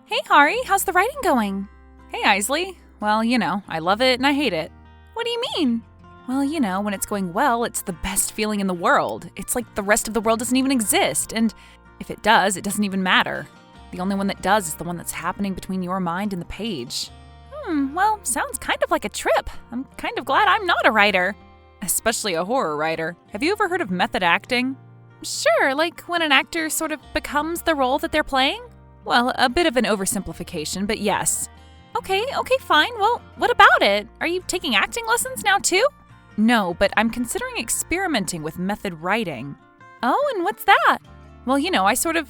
Hey Hari, how's the writing going? Hey Isley. Well, I love it and I hate it. What do you mean? Well, when it's going well, it's the best feeling in the world. It's like the rest of the world doesn't even exist, and if it does, it doesn't even matter. The only one that does is the one that's happening between your mind and the page. Well, sounds kind of like a trip. I'm kind of glad I'm not a writer. Especially a horror writer. Have you ever heard of method acting? Sure, like when an actor sort of becomes the role that they're playing? Well, a bit of an oversimplification, but yes. Okay, fine. Well, what about it? Are you taking acting lessons now too? No, but I'm considering experimenting with method writing. Oh, and what's that? Well, I sort of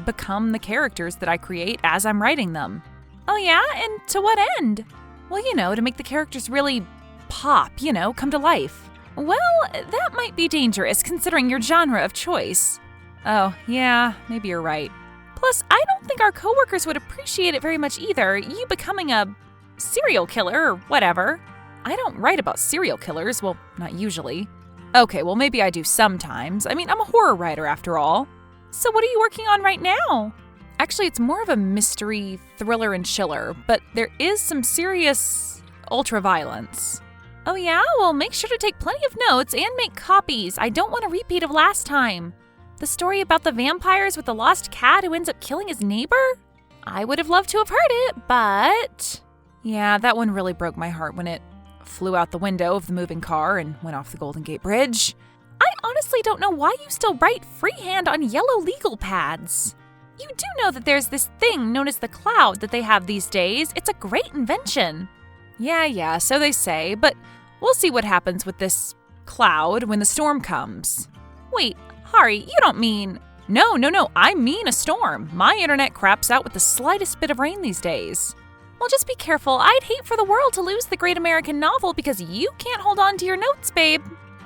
become the characters that I create as I'm writing them. Oh yeah? And to what end? Well, to make the characters really pop, come to life. Well, that might be dangerous considering your genre of choice. Oh, yeah, maybe you're right. Plus, I don't think our coworkers would appreciate it very much either, you becoming a serial killer or whatever. I don't write about serial killers, well, not usually. Okay, well maybe I do sometimes. I mean, I'm a horror writer after all. So what are you working on right now? Actually, it's more of a mystery, thriller, and chiller, but there is some serious ultra-violence. Oh yeah? Well, make sure to take plenty of notes and make copies. I don't want a repeat of last time. The story about the vampires with the lost cat who ends up killing his neighbor? I would have loved to have heard it, but... Yeah, that one really broke my heart when it flew out the window of the moving car and went off the Golden Gate Bridge. I honestly don't know why you still write freehand on yellow legal pads. You do know that there's this thing known as the cloud that they have these days. It's a great invention. Yeah, so they say, but we'll see what happens with this cloud when the storm comes. Wait, Hari, you don't mean... No, I mean a storm. My internet craps out with the slightest bit of rain these days. Well, just be careful. I'd hate for the world to lose the great American novel because you can't hold on to your notes, babe.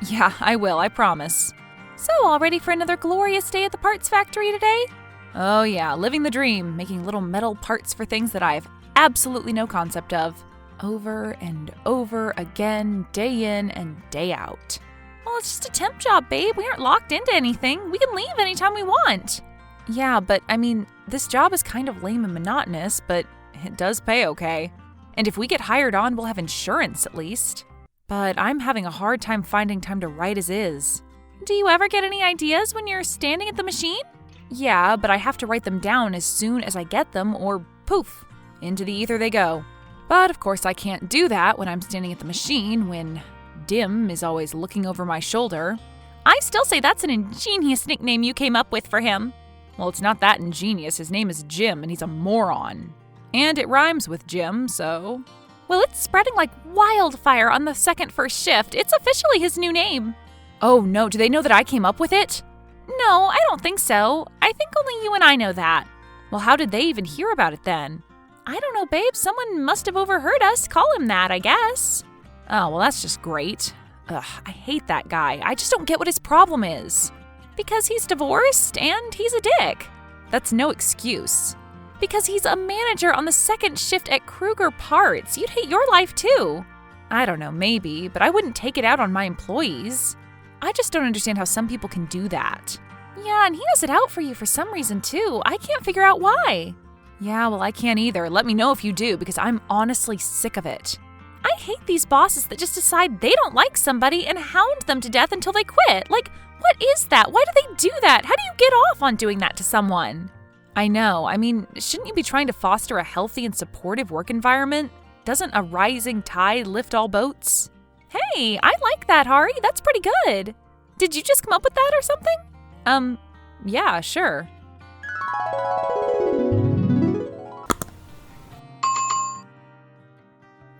Yeah, I will, I promise. So, all ready for another glorious day at the parts factory today? Oh yeah, living the dream, making little metal parts for things that I have absolutely no concept of. Over and over again, day in and day out. Well, it's just a temp job, babe. We aren't locked into anything. We can leave anytime we want. Yeah, but I mean, this job is kind of lame and monotonous, but it does pay okay. And if we get hired on, we'll have insurance at least. But I'm having a hard time finding time to write as is. Do you ever get any ideas when you're standing at the machine? Yeah, but I have to write them down as soon as I get them or poof, into the ether they go. But of course I can't do that when I'm standing at the machine when Dim is always looking over my shoulder. I still say that's an ingenious nickname you came up with for him. Well, it's not that ingenious. His name is Jim and he's a moron. And it rhymes with Jim, so... Well, it's spreading like wildfire on the second first shift. It's officially his new name. Oh no, do they know that I came up with it? No, I don't think so. I think only you and I know that. Well, how did they even hear about it then? I don't know, babe. Someone must have overheard us call him that, I guess. Oh, well, that's just great. Ugh, I hate that guy. I just don't get what his problem is. Because he's divorced and he's a dick. That's no excuse. Because he's a manager on the second shift at Kruger Parts. You'd hate your life too. I don't know, maybe, but I wouldn't take it out on my employees. I just don't understand how some people can do that. Yeah, and he has it out for you for some reason too. I can't figure out why. Yeah, well, I can't either. Let me know if you do, because I'm honestly sick of it. I hate these bosses that just decide they don't like somebody and hound them to death until they quit. Like, what is that? Why do they do that? How do you get off on doing that to someone? I know. I mean, shouldn't you be trying to foster a healthy and supportive work environment? Doesn't a rising tide lift all boats? Hey, I like that, Hari. That's pretty good. Did you just come up with that or something? Yeah, sure.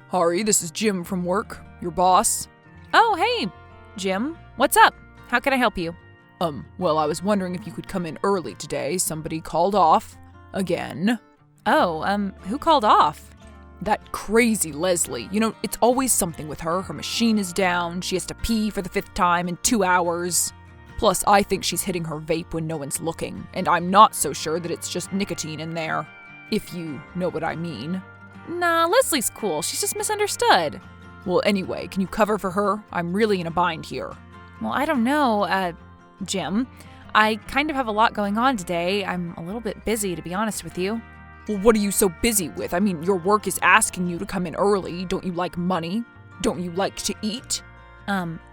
Hari, this is Jim from work, your boss. Oh, hey, Jim. What's up? How can I help you? Well, I was wondering if you could come in early today. Somebody called off. Again. Oh, who called off? That crazy Leslie. It's always something with her. Her machine is down. She has to pee for the 5th time in 2 hours. Plus, I think she's hitting her vape when no one's looking. And I'm not so sure that it's just nicotine in there. If you know what I mean. Nah, Leslie's cool. She's just misunderstood. Well, anyway, can you cover for her? I'm really in a bind here. Well, I don't know, Jim. I kind of have a lot going on today. I'm a little bit busy, to be honest with you. Well, what are you so busy with? I mean, your work is asking you to come in early. Don't you like money? Don't you like to eat?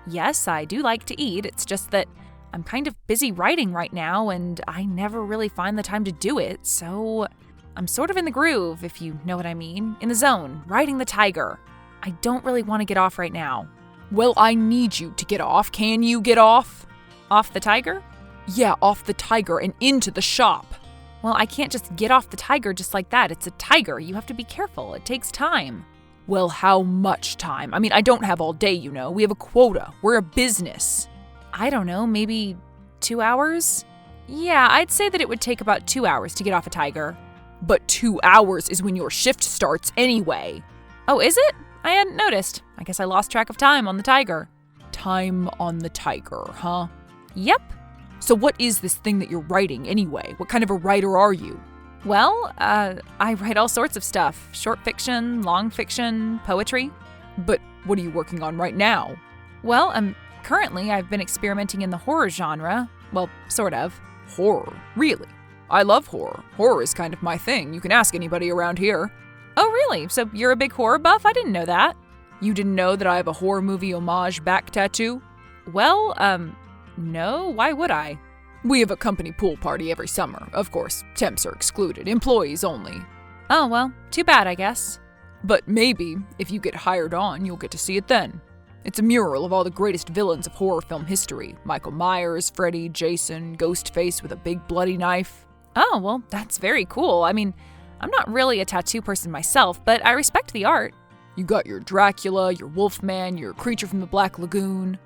Yes, I do like to eat. It's just that I'm kind of busy writing right now, and I never really find the time to do it, so I'm sort of in the groove, if you know what I mean. In the zone, riding the tiger. I don't really want to get off right now. Well, I need you to get off. Can you get off? Off the tiger? Yeah, off the tiger and into the shop. Well, I can't just get off the tiger just like that. It's a tiger. You have to be careful. It takes time. Well, how much time? I mean, I don't have all day, you know. We have a quota. We're a business. I don't know, maybe 2 hours? Yeah, I'd say that it would take about 2 hours to get off a tiger. But 2 hours is when your shift starts anyway. Oh, is it? I hadn't noticed. I guess I lost track of time on the tiger. Time on the tiger, huh? Yep. So what is this thing that you're writing anyway? What kind of a writer are you? Well, I write all sorts of stuff. Short fiction, long fiction, poetry. But what are you working on right now? Well, currently I've been experimenting in the horror genre. Well, sort of. Horror? Really? I love horror. Horror is kind of my thing. You can ask anybody around here. Oh, really? So you're a big horror buff? I didn't know that. You didn't know that I have a horror movie homage back tattoo? Well, no, why would I? We have a company pool party every summer. Of course, temps are excluded, employees only. Oh, well, too bad, I guess. But maybe, if you get hired on, you'll get to see it then. It's a mural of all the greatest villains of horror film history. Michael Myers, Freddy, Jason, Ghostface with a big bloody knife. Oh, well, that's very cool. I mean, I'm not really a tattoo person myself, but I respect the art. You got your Dracula, your Wolfman, your Creature from the Black Lagoon.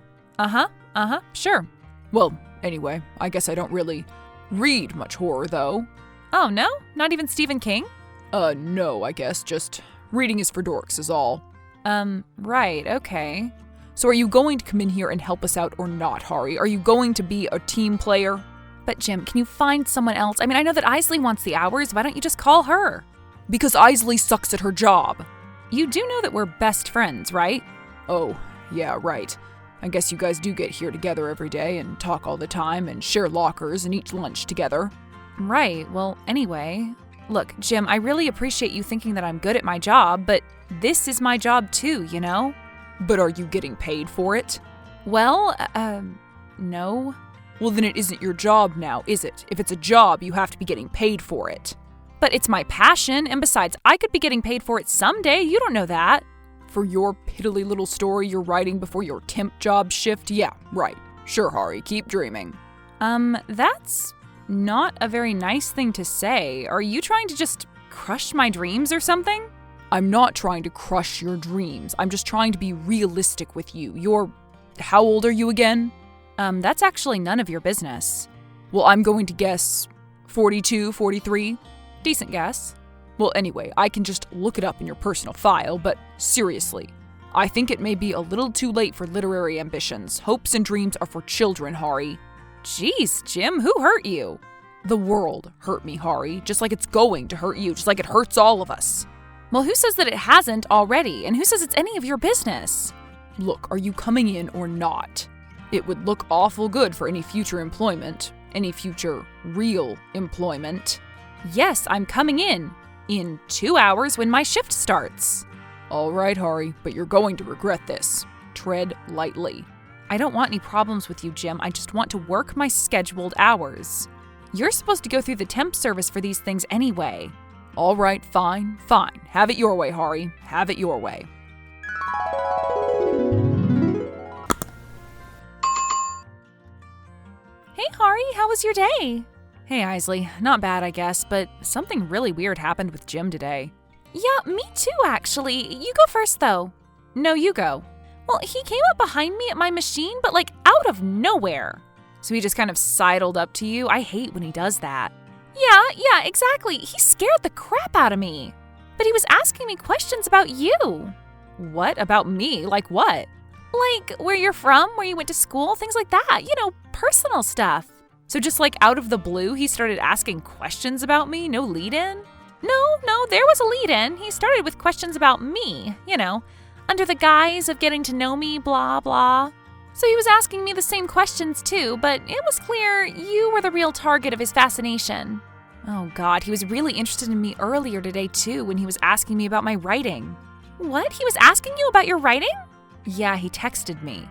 Sure. Well, anyway, I guess I don't really read much horror, though. Oh, no? Not even Stephen King? No, I guess. Just reading is for dorks is all. Right, okay. So are you going to come in here and help us out or not, Hari? Are you going to be a team player? But Jim, can you find someone else? I mean, I know that Isley wants the hours. Why don't you just call her? Because Isley sucks at her job. You do know that we're best friends, right? Oh, yeah, right. I guess you guys do get here together every day and talk all the time and share lockers and eat lunch together. Right, well, anyway. Look, Jim, I really appreciate you thinking that I'm good at my job, but this is my job too, you know? But are you getting paid for it? Well, no. Well, then it isn't your job now, is it? If it's a job, you have to be getting paid for it. But it's my passion, and besides, I could be getting paid for it someday. You don't know that. For your piddly little story you're writing before your temp job shift? Yeah, right. Sure, Hari, keep dreaming. That's not a very nice thing to say. Are you trying to just crush my dreams or something? I'm not trying to crush your dreams. I'm just trying to be realistic with you. How old are you again? That's actually none of your business. Well, I'm going to guess 42, 43. Decent guess. Well, anyway, I can just look it up in your personal file, but seriously, I think it may be a little too late for literary ambitions. Hopes and dreams are for children, Hari. Jeez, Jim, who hurt you? The world hurt me, Hari, just like it's going to hurt you, just like it hurts all of us. Well, who says that it hasn't already? And who says it's any of your business? Look, are you coming in or not? It would look awful good for any future employment, any future real employment. Yes, I'm coming in 2 hours when my shift starts. All right, Hari, but you're going to regret this. Tread lightly. I don't want any problems with you, Jim. I just want to work my scheduled hours. You're supposed to go through the temp service for these things anyway. All right, fine. Have it your way, Hari. Have it your way. Hey, Hari, how was your day? Hey, Isley. Not bad, I guess, but something really weird happened with Jim today. Yeah, me too, actually. You go first, though. No, you go. Well, he came up behind me at my machine, but out of nowhere. So he just kind of sidled up to you? I hate when he does that. Yeah, exactly. He scared the crap out of me. But he was asking me questions about you. What? About me? Like what? Like where you're from, where you went to school, things like that. Personal stuff. So just out of the blue, he started asking questions about me? No lead-in? No, there was a lead-in. He started with questions about me, under the guise of getting to know me, blah, blah. So he was asking me the same questions too, but it was clear you were the real target of his fascination. Oh God, he was really interested in me earlier today too when he was asking me about my writing. What? He was asking you about your writing? Yeah, he texted me.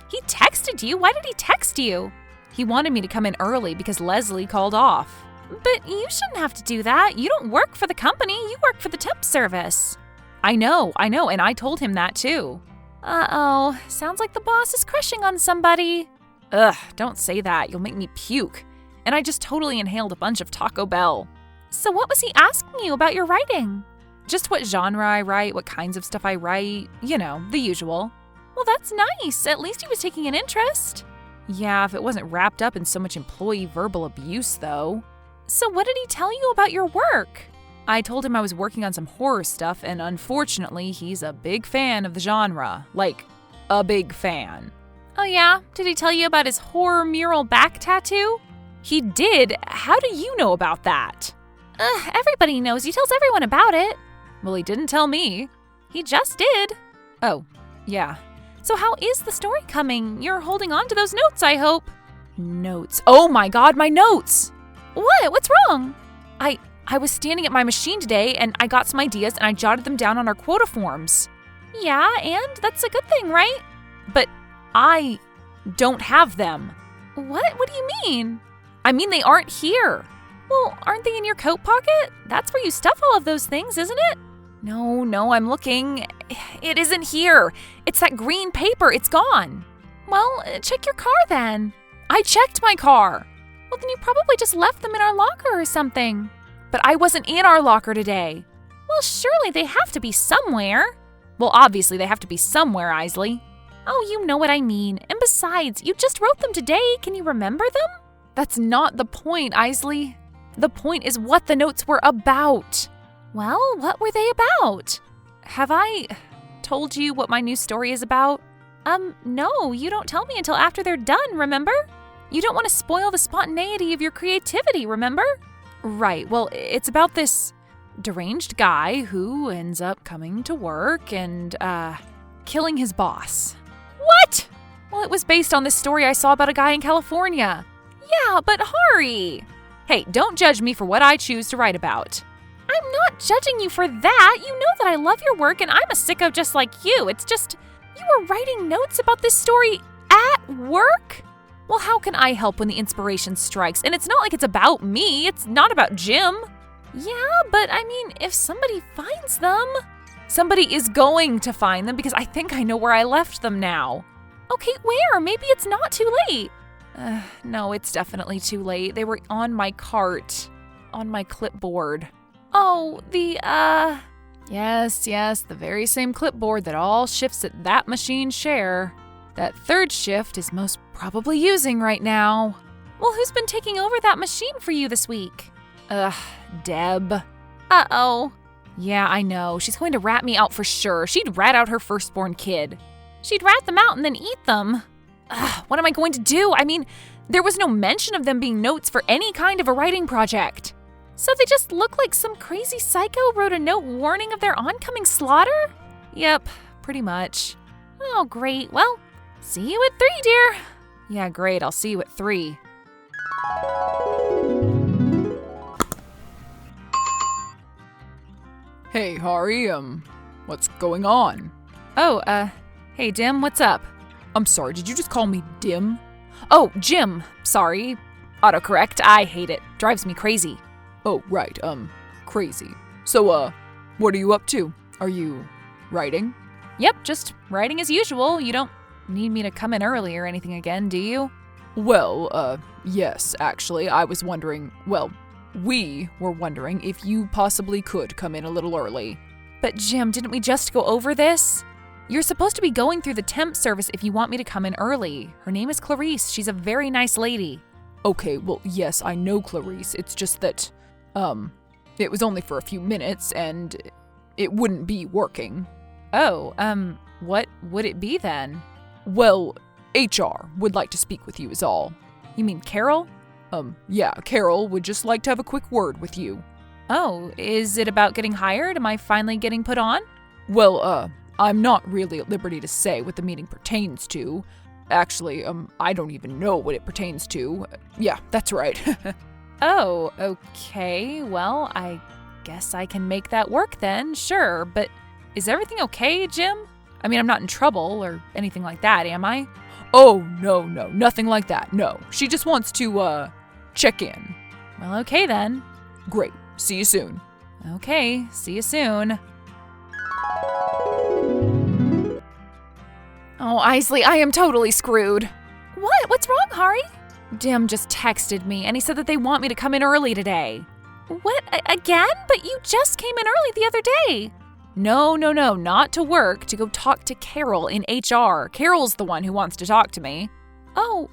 He texted you? Why did he text you? He wanted me to come in early because Leslie called off. But you shouldn't have to do that. You don't work for the company, you work for the temp service. I know, and I told him that too. Uh-oh, sounds like the boss is crushing on somebody. Ugh, don't say that, you'll make me puke. And I just totally inhaled a bunch of Taco Bell. So what was he asking you about your writing? Just what genre I write, what kinds of stuff I write, you know, the usual. Well, that's nice. At least he was taking an interest. Yeah, if it wasn't wrapped up in so much employee verbal abuse, though. So what did he tell you about your work? I told him I was working on some horror stuff, and unfortunately, he's a big fan of the genre. Like, a big fan. Oh yeah? Did he tell you about his horror mural back tattoo? He did? How do you know about that? Everybody knows. He tells everyone about it. Well, he didn't tell me. He just did. Oh, yeah. So how is the story coming? You're holding on to those notes, I hope. Notes. Oh my God, my notes! What? What's wrong? I was standing at my machine today and I got some ideas and I jotted them down on our quota forms. Yeah, and that's a good thing, right? But I don't have them. What? What do you mean? I mean, they aren't here. Well, aren't they in your coat pocket? That's where you stuff all of those things, isn't it? No, I'm looking. It isn't here. It's that green paper. It's gone. Well, check your car then. I checked my car. Well, then you probably just left them in our locker or something. But I wasn't in our locker today. Well, surely they have to be somewhere. Well, obviously they have to be somewhere, Isley. Oh, you know what I mean. And besides, you just wrote them today. Can you remember them? That's not the point, Isley. The point is what the notes were about. Well, what were they about? Have I told you what my new story is about? No, you don't tell me until after they're done, remember? You don't want to spoil the spontaneity of your creativity, remember? Right, well, it's about this deranged guy who ends up coming to work and, killing his boss. What? Well, it was based on this story I saw about a guy in California. Yeah, but Hari. Hey, don't judge me for what I choose to write about. I'm not judging you for that. You know that I love your work and I'm a sicko just like you. It's just, you were writing notes about this story at work? Well, how can I help when the inspiration strikes? And it's not like it's about me. It's not about Jim. Yeah, but I mean, if somebody finds them. Somebody is going to find them because I think I know where I left them now. Okay, where? Maybe it's not too late. No, it's definitely too late. They were on my cart, on my clipboard. Oh, Yes, the very same clipboard that all shifts at that machine share. That third shift is most probably using right now. Well, who's been taking over that machine for you this week? Deb. Uh-oh. Yeah, I know. She's going to rat me out for sure. She'd rat out her firstborn kid. She'd rat them out and then eat them. What am I going to do? I mean, there was no mention of them being notes for any kind of a writing project. So they just look like some crazy psycho wrote a note warning of their oncoming slaughter? Yep, pretty much. Oh, great. Well, see you at 3, dear. Yeah, great. I'll see you at 3. Hey, Hari, what's going on? Oh, hey, Dim, what's up? I'm sorry, did you just call me Dim? Oh, Jim. Sorry. Autocorrect. I hate it. Drives me crazy. Oh, right, crazy. So, what are you up to? Are you writing? Yep, just writing as usual. You don't need me to come in early or anything again, do you? Well, yes, actually. I was wondering, we were wondering if you possibly could come in a little early. But Jim, didn't we just go over this? You're supposed to be going through the temp service if you want me to come in early. Her name is Clarice. She's a very nice lady. Okay, well, yes, I know Clarice. It's just that, it was only for a few minutes and it wouldn't be working. Oh, what would it be then? Well, HR would like to speak with you is all. You mean Carol? Yeah, Carol would just like to have a quick word with you. Oh, is it about getting hired? Am I finally getting put on? Well, I'm not really at liberty to say what the meeting pertains to. Actually, I don't even know what it pertains to. Yeah, that's right. Oh, okay. Well, I guess I can make that work then, sure. But is everything okay, Jim? I mean, I'm not in trouble or anything like that, am I? Oh, no, nothing like that, no. She just wants to, check in. Well, okay then. Great. See you soon. Okay, see you soon. Oh, Isley, I am totally screwed. What? What's wrong, Hari? Dim just texted me and he said that they want me to come in early today. What? Again? But you just came in early the other day. No, not to work, to go talk to Carol in HR. Carol's the one who wants to talk to me. Oh,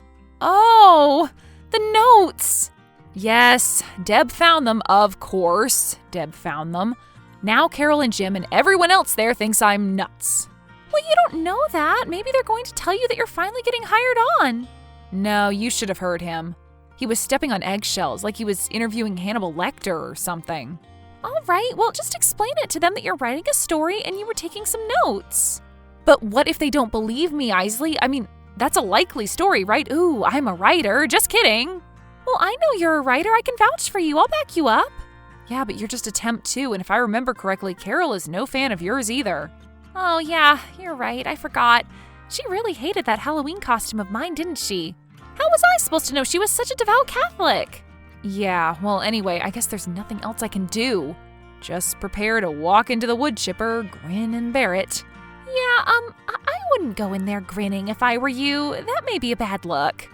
the notes. Yes, Deb found them, of course. Deb found them. Now Carol and Jim and everyone else there thinks I'm nuts. Well, you don't know that. Maybe they're going to tell you that you're finally getting hired on. No, you should have heard him. He was stepping on eggshells like he was interviewing Hannibal Lecter or something. All right, well, just explain it to them that you're writing a story and you were taking some notes. But what if they don't believe me, Isley? I mean, that's a likely story, right? Ooh, I'm a writer. Just kidding. Well, I know you're a writer. I can vouch for you. I'll back you up. Yeah, but you're just a temp too, and if I remember correctly, Carol is no fan of yours either. Oh, yeah, you're right. I forgot. She really hated that Halloween costume of mine, didn't she? How was I supposed to know she was such a devout Catholic? Yeah, well, anyway, I guess there's nothing else I can do. Just prepare to walk into the wood chipper, grin and bear it. Yeah, I wouldn't go in there grinning if I were you. That may be a bad look.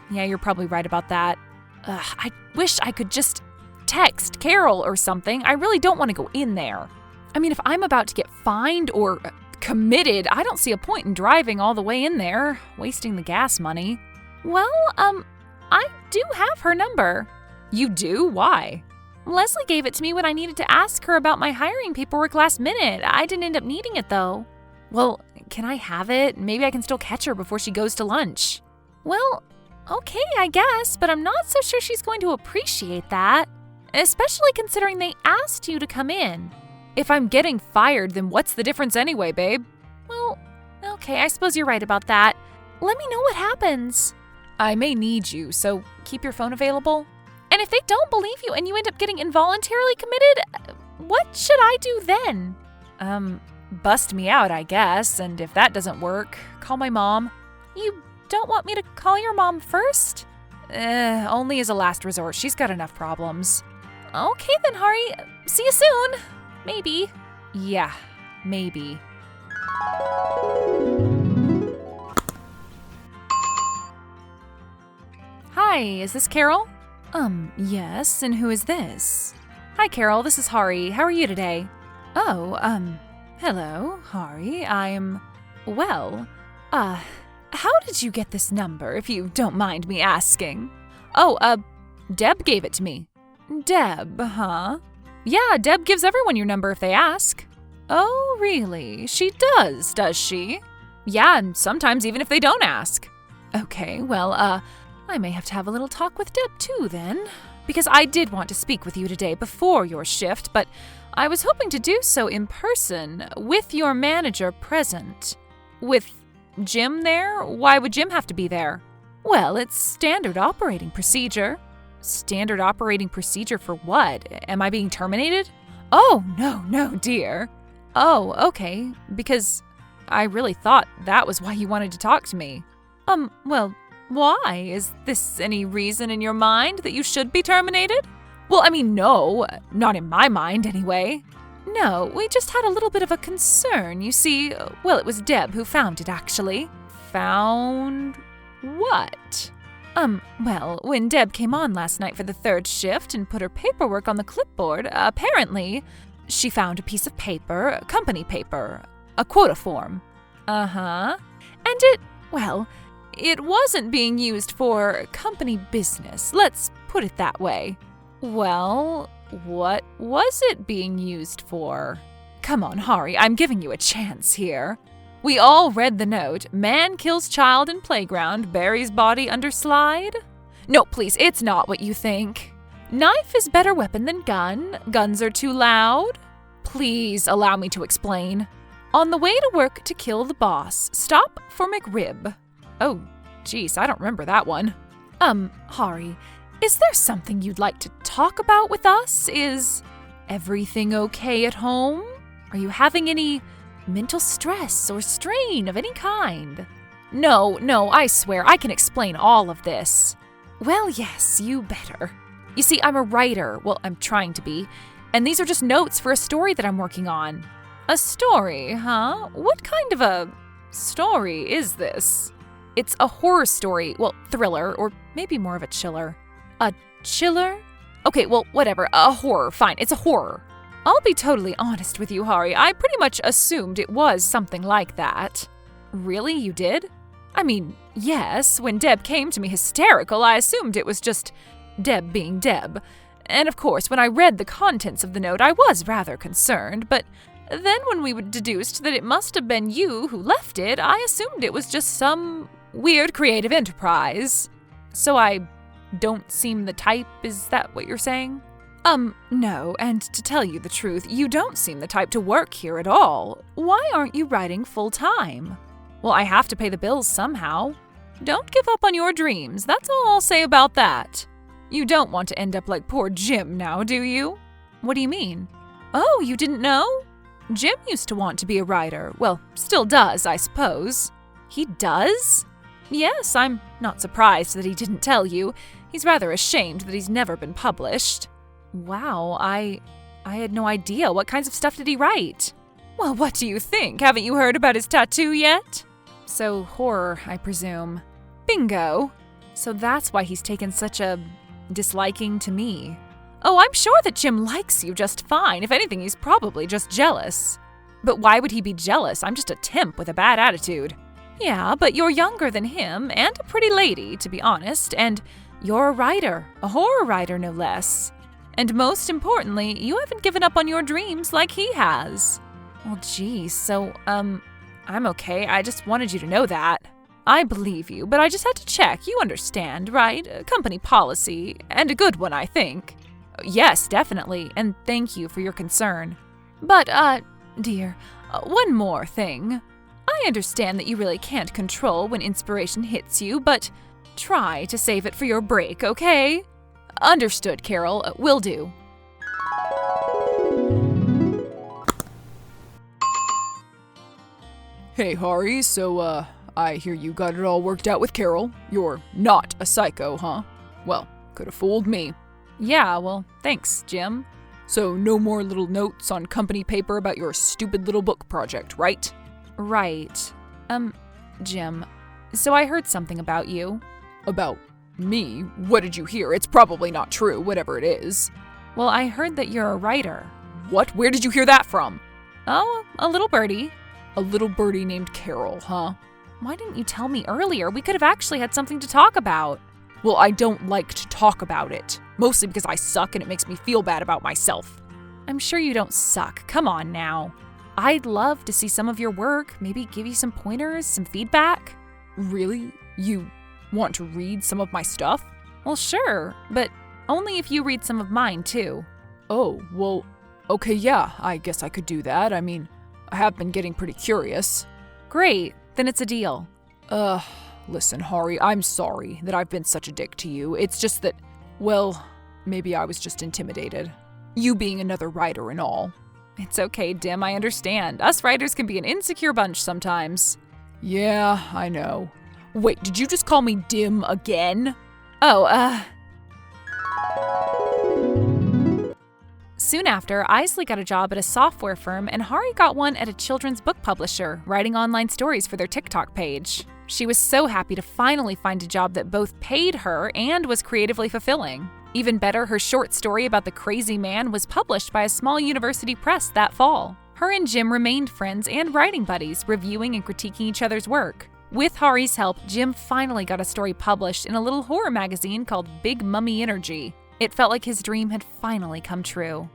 Yeah, you're probably right about that. I wish I could just text Carol or something. I really don't want to go in there. I mean, if I'm about to get fined or committed, I don't see a point in driving all the way in there, wasting the gas money. Well, I do have her number. You do? Why? Leslie gave it to me when I needed to ask her about my hiring paperwork last minute. I didn't end up needing it, though. Well, can I have it? Maybe I can still catch her before she goes to lunch. Well, okay, I guess, but I'm not so sure she's going to appreciate that, especially considering they asked you to come in. If I'm getting fired, then what's the difference anyway, babe? Well, okay, I suppose you're right about that. Let me know what happens. I may need you, so keep your phone available. And if they don't believe you and you end up getting involuntarily committed, what should I do then? Bust me out, I guess, and if that doesn't work, call my mom. You don't want me to call your mom first? Only as a last resort. She's got enough problems. Okay then, Hari. See you soon. Maybe. Yeah, maybe. Hi, is this Carol? Yes, and who is this? Hi, Carol, this is Hari. How are you today? Oh, hello, Hari. Well, how did you get this number, if you don't mind me asking? Oh, Deb gave it to me. Deb, huh? Yeah, Deb gives everyone your number if they ask. Oh, really? She does she? Yeah, and sometimes even if they don't ask. Okay, well, I may have to have a little talk with Deb too then, because I did want to speak with you today before your shift, but I was hoping to do so in person with your manager present. With Jim there? Why would Jim have to be there? Well, it's standard operating procedure. Standard operating procedure for what? Am I being terminated? Oh, no, dear. Oh, okay, because I really thought that was why you wanted to talk to me. Well, why? Is this any reason in your mind that you should be terminated? Well, I mean, no, not in my mind anyway. No, we just had a little bit of a concern, you see. Well, it was Deb who found it, actually. Found what? Well, when Deb came on last night for the third shift and put her paperwork on the clipboard, apparently she found a piece of paper, company paper, a quota form. Uh-huh. And it wasn't being used for company business, let's put it that way. Well, what was it being used for? Come on, Hari, I'm giving you a chance here. We all read the note, man kills child in playground, buries body under slide. No, please, it's not what you think. Knife is better weapon than gun, guns are too loud. Please allow me to explain. On the way to work to kill the boss, stop for McRib. Oh, geez, I don't remember that one. Hari, Is there something you'd like to talk about with us? Is everything okay at home? Are you having any mental stress or strain of any kind? No, I swear, I can explain all of this. Well, yes, you better. You see, I'm a writer. Well, I'm trying to be. And these are just notes for a story that I'm working on. A story, huh? What kind of a story is this? It's a horror story. Well, thriller, or maybe more of a chiller. A chiller? Okay, well, whatever. A horror. Fine, it's a horror. I'll be totally honest with you, Hari. I pretty much assumed it was something like that. Really? You did? I mean, yes. When Deb came to me hysterical, I assumed it was just Deb being Deb. And of course, when I read the contents of the note, I was rather concerned, but then when we deduced that it must have been you who left it, I assumed it was just some weird creative enterprise. So I don't seem the type, is that what you're saying? No, and to tell you the truth, you don't seem the type to work here at all. Why aren't you writing full-time? Well, I have to pay the bills somehow. Don't give up on your dreams, that's all I'll say about that. You don't want to end up like poor Jim now, do you? What do you mean? Oh, you didn't know? Jim used to want to be a writer. Well, still does, I suppose. He does? Yes, I'm not surprised that he didn't tell you. He's rather ashamed that he's never been published. Wow, I had no idea. What kinds of stuff did he write? Well, what do you think? Haven't you heard about his tattoo yet? So, horror, I presume. Bingo! So that's why he's taken such a disliking to me. Oh, I'm sure that Jim likes you just fine. If anything, he's probably just jealous. But why would he be jealous? I'm just a temp with a bad attitude. Yeah, but you're younger than him, and a pretty lady, to be honest, and you're a writer, a horror writer no less. And most importantly, you haven't given up on your dreams like he has. Well, geez, so, I'm okay. I just wanted you to know that. I believe you, but I just had to check. You understand, right? A company policy, and a good one, I think. Yes, definitely, and thank you for your concern. But, dear, one more thing. I understand that you really can't control when inspiration hits you, but try to save it for your break, okay? Understood, Carol. Will do. Hey, Hari, so, I hear you got it all worked out with Carol. You're not a psycho, huh? Well, could have fooled me. Yeah, well, thanks, Jim. So no more little notes on company paper about your stupid little book project, right? Right. Jim, so I heard something about you. About me? What did you hear? It's probably not true, whatever it is. Well, I heard that you're a writer. What? Where did you hear that from? Oh, a little birdie. A little birdie named Carol, huh? Why didn't you tell me earlier? We could have actually had something to talk about. Well, I don't like to talk about it. Mostly because I suck and it makes me feel bad about myself. I'm sure you don't suck. Come on now. I'd love to see some of your work, maybe give you some pointers, some feedback. Really? You want to read some of my stuff? Well, sure, but only if you read some of mine, too. Oh, well, okay, yeah, I guess I could do that. I mean, I have been getting pretty curious. Great, then it's a deal. Listen, Hari, I'm sorry that I've been such a dick to you. It's just that, well, maybe I was just intimidated. You being another writer and all. It's okay, Dim, I understand. Us writers can be an insecure bunch sometimes. Yeah, I know. Wait, did you just call me Dim again? Oh, Soon after, Isley got a job at a software firm and Hari got one at a children's book publisher, writing online stories for their TikTok page. She was so happy to finally find a job that both paid her and was creatively fulfilling. Even better, her short story about the crazy man was published by a small university press that fall. Her and Jim remained friends and writing buddies, reviewing and critiquing each other's work. With Hari's help, Jim finally got a story published in a little horror magazine called Big Mummy Energy. It felt like his dream had finally come true.